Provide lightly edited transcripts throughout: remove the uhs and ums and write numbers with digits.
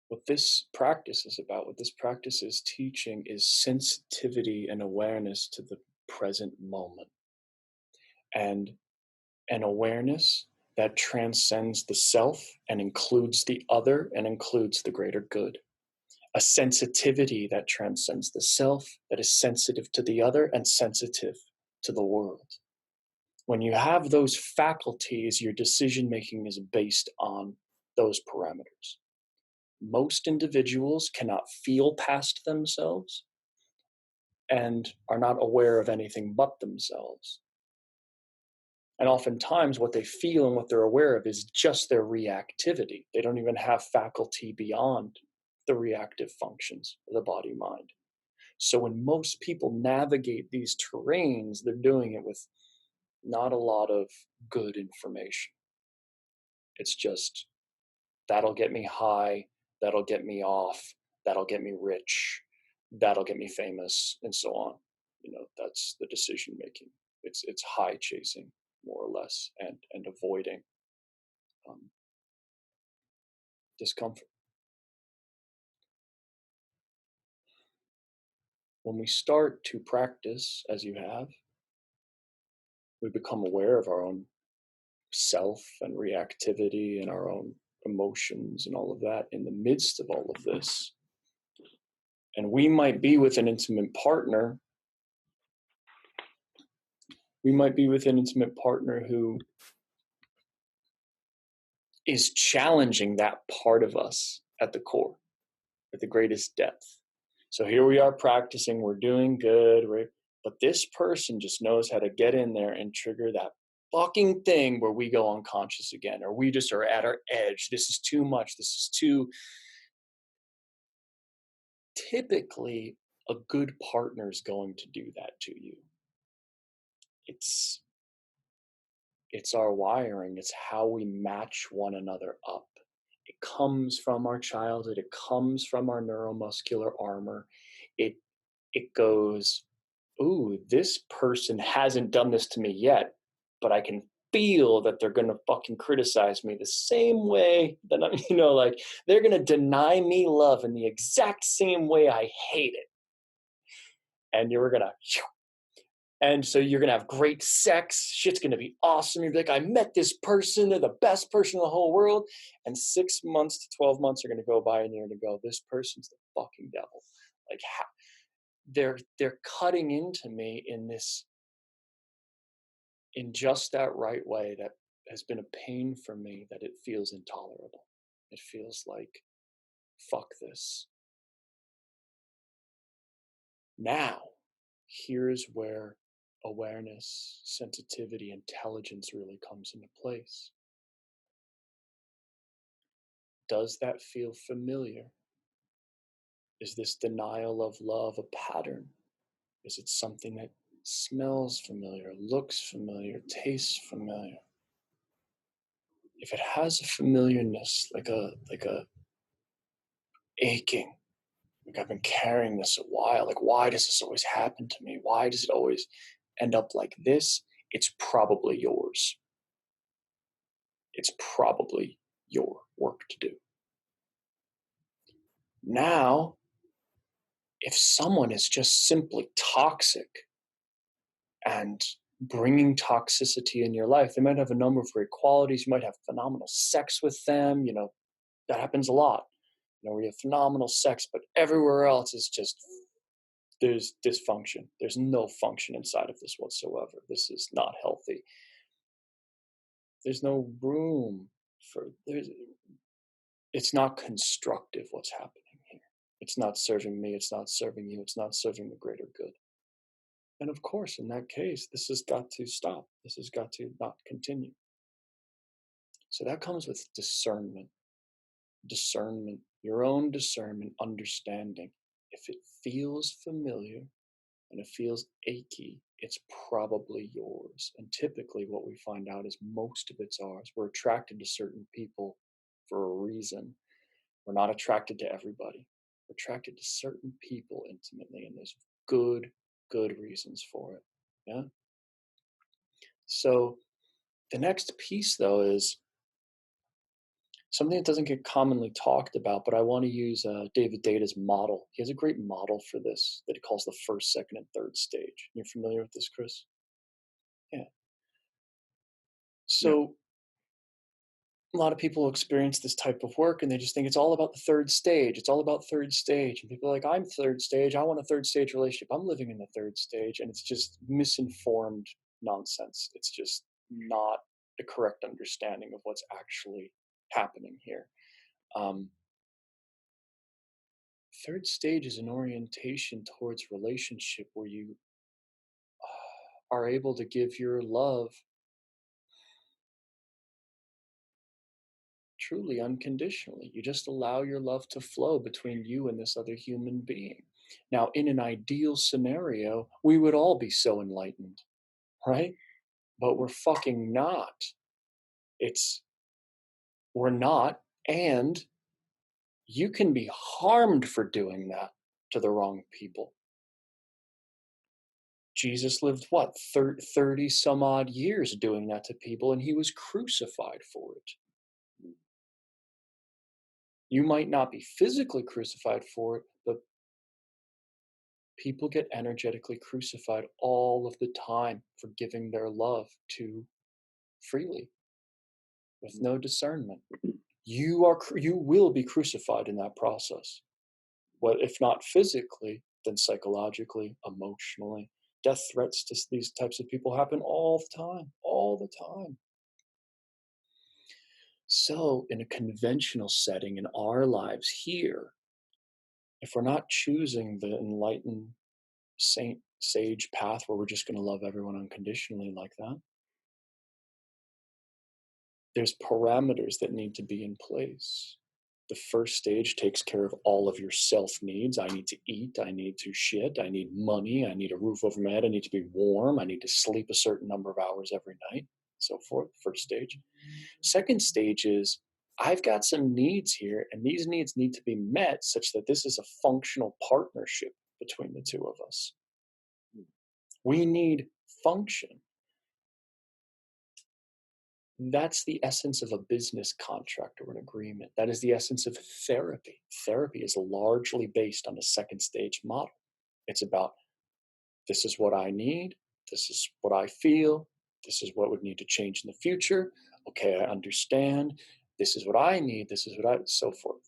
What this practice is about, what this practice is teaching, is sensitivity and awareness to the present moment. And an awareness that transcends the self and includes the other and includes the greater good. A sensitivity that transcends the self, that is sensitive to the other and sensitive to the world. When you have those faculties, your decision making is based on those parameters. Most individuals cannot feel past themselves and are not aware of anything but themselves. And oftentimes what they feel and what they're aware of is just their reactivity. They don't even have faculty beyond the reactive functions of the body mind. So when most people navigate these terrains, they're doing it with not a lot of good information. It's just, that'll get me high, that'll get me off, that'll get me rich, that'll get me famous, and so on. That's the decision making. It's high chasing, more or less, and avoiding discomfort. When we start to practice, as you have, we become aware of our own self and reactivity and our own emotions and all of that in the midst of all of this. And we might be with an intimate partner. We might be with an intimate partner who is challenging that part of us at the core, at the greatest depth. So here we are practicing, we're doing good, but this person just knows how to get in there and trigger that fucking thing where we go unconscious again, or we just are at our edge. This is too much. This is too. Typically, a good partner is going to do that to you. It's our wiring. It's how we match one another up. It comes from our childhood. It comes from our neuromuscular armor. It goes, ooh, this person hasn't done this to me yet, but I can feel that they're going to fucking criticize me the same way that I'm, like they're going to deny me love in the exact same way I hate it. And you're going to, and so you're going to have great sex. Shit's going to be awesome. You're like, I met this person. They're the best person in the whole world. And 6 months to 12 months are going to go by and you're going to go, this person's the fucking devil. Like, they're cutting into me in just that right way that has been a pain for me, that it feels intolerable. It feels like, fuck this. Now, here's where awareness, sensitivity, intelligence really comes into place. Does that feel familiar? Is this denial of love a pattern? Is it something that smells familiar, looks familiar, tastes familiar? If it has a familiarness, like a aching, like I've been carrying this a while, like why does this always happen to me? Why does it always end up like this? It's probably yours. It's probably your work to do. Now, if someone is just simply toxic and bringing toxicity in your life, they might have a number of great qualities. You might have phenomenal sex with them. That happens a lot. Where you have phenomenal sex, but everywhere else is just, there's dysfunction. There's no function inside of this whatsoever. This is not healthy. There's no room it's not constructive what's happening here. It's not serving me. It's not serving you. It's not serving the greater good. And of course, in that case, this has got to stop. This has got to not continue. So that comes with discernment. Discernment, your own discernment, understanding. If it feels familiar and it feels achy, it's probably yours. And typically what we find out is most of it's ours. We're attracted to certain people for a reason. We're not attracted to everybody. We're attracted to certain people intimately, and there's good reasons for it. Yeah. So the next piece, though, is something that doesn't get commonly talked about, but I want to use David Data's model. He has a great model for this that he calls the first, second, and third stage. You're familiar with this, Chris? Yeah. Yeah. So a lot of people experience this type of work and they just think it's all about the third stage. It's all about third stage. And people are like, I'm third stage. I want a third stage relationship. I'm living in the third stage. And it's just misinformed nonsense. It's just not the correct understanding of what's actually happening here. Um, Third stage is an orientation towards relationship where you are able to give your love truly unconditionally. You just allow your love to flow between you and this other human being. Now, in an ideal scenario, we would all be so enlightened, right? But we're fucking not. It's, we're not. And you can be harmed for doing that to the wrong people. Jesus lived what, 30 some odd years doing that to people, and he was crucified for it. You might not be physically crucified for it, but people get energetically crucified all of the time for giving their love too freely with no discernment. You will be crucified in that process. What if not physically, then psychologically, emotionally. Death threats to these types of people happen all the time, all the time. So, in a conventional setting in our lives here, if we're not choosing the enlightened saint sage path where we're just going to love everyone unconditionally like that, there's parameters that need to be in place. The first stage takes care of all of your self needs. I need to eat. I need to shit. I need money. I need a roof over my head. I need to be warm. I need to sleep a certain number of hours every night, so forth. First stage. Second stage is I've got some needs here, and these needs need to be met such that this is a functional partnership between the two of us. We need function. That's the essence of a business contract or an agreement. That is the essence of therapy. Therapy is largely based on a second stage model. It's about this is what I need, this is what I feel, this is what would need to change in the future. Okay, I understand. This is what I need, this is what I, so forth.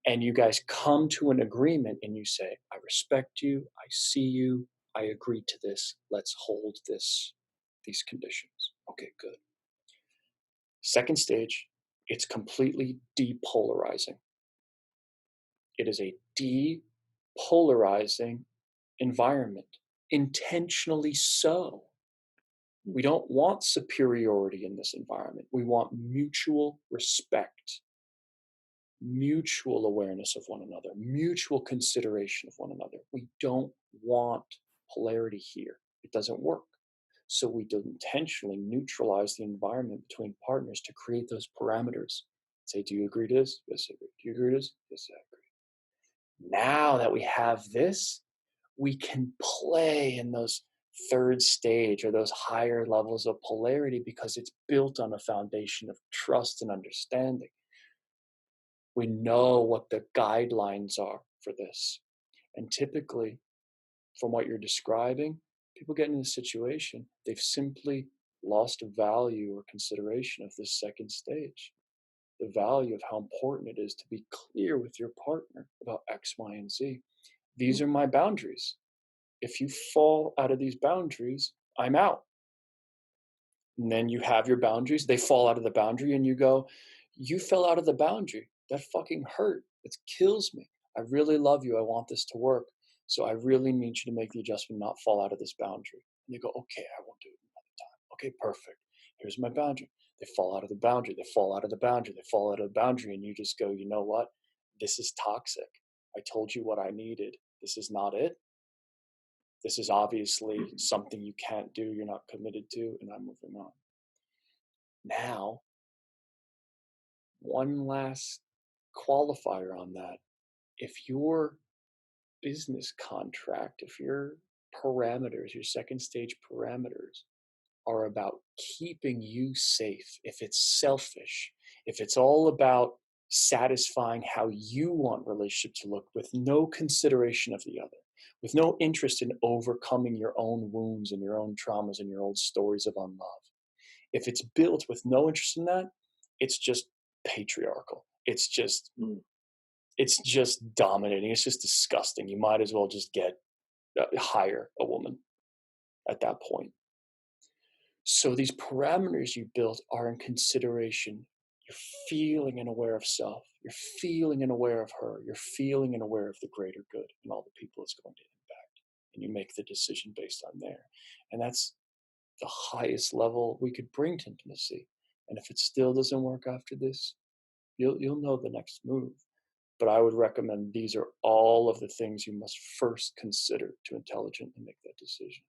And you guys come to an agreement and you say, I respect you, I see you, I agree to this, let's hold these conditions. Okay, good. Second stage, it's completely depolarizing. It is a depolarizing environment, intentionally so. We don't want superiority in this environment. We want mutual respect, mutual awareness of one another, mutual consideration of one another. We don't want polarity here. It doesn't work. So we do intentionally neutralize the environment between partners to create those parameters. Say, do you agree to this? Yes, I agree. Do you agree to this? Yes, I agree. Now that we have this, we can play in those third stage or those higher levels of polarity because it's built on a foundation of trust and understanding. We know what the guidelines are for this. And typically, from what you're describing, people get in this situation, they've simply lost value or consideration of this second stage. The value of how important it is to be clear with your partner about X, Y, and Z. These are my boundaries. If you fall out of these boundaries, I'm out. And then you have your boundaries, they fall out of the boundary, and you go, you fell out of the boundary. That fucking hurt. It kills me. I really love you. I want this to work. So I really need you to make the adjustment, not fall out of this boundary. And you go, okay, I won't do it another time. Okay, perfect. Here's my boundary. They fall out of the boundary. They fall out of the boundary. They fall out of the boundary. And you just go, you know what? This is toxic. I told you what I needed. This is not it. This is obviously something you can't do, you're not committed to, and I'm moving on. Now, one last qualifier on that. If your business contract, if your parameters, your second stage parameters are about keeping you safe, if it's selfish, if it's all about satisfying how you want relationship to look with no consideration of the other, with no interest in overcoming your own wounds and your own traumas and your old stories of unlove. If it's built with no interest in that, it's just patriarchal. It's just dominating. It's just disgusting. You might as well just hire a woman at that point. So these parameters you built are in consideration. You're feeling and aware of self. You're feeling and aware of her. You're feeling and aware of the greater good and all the people it's going to impact. And you make the decision based on there. And that's the highest level we could bring to intimacy. And if it still doesn't work after this, you'll know the next move. But I would recommend these are all of the things you must first consider to intelligently make that decision.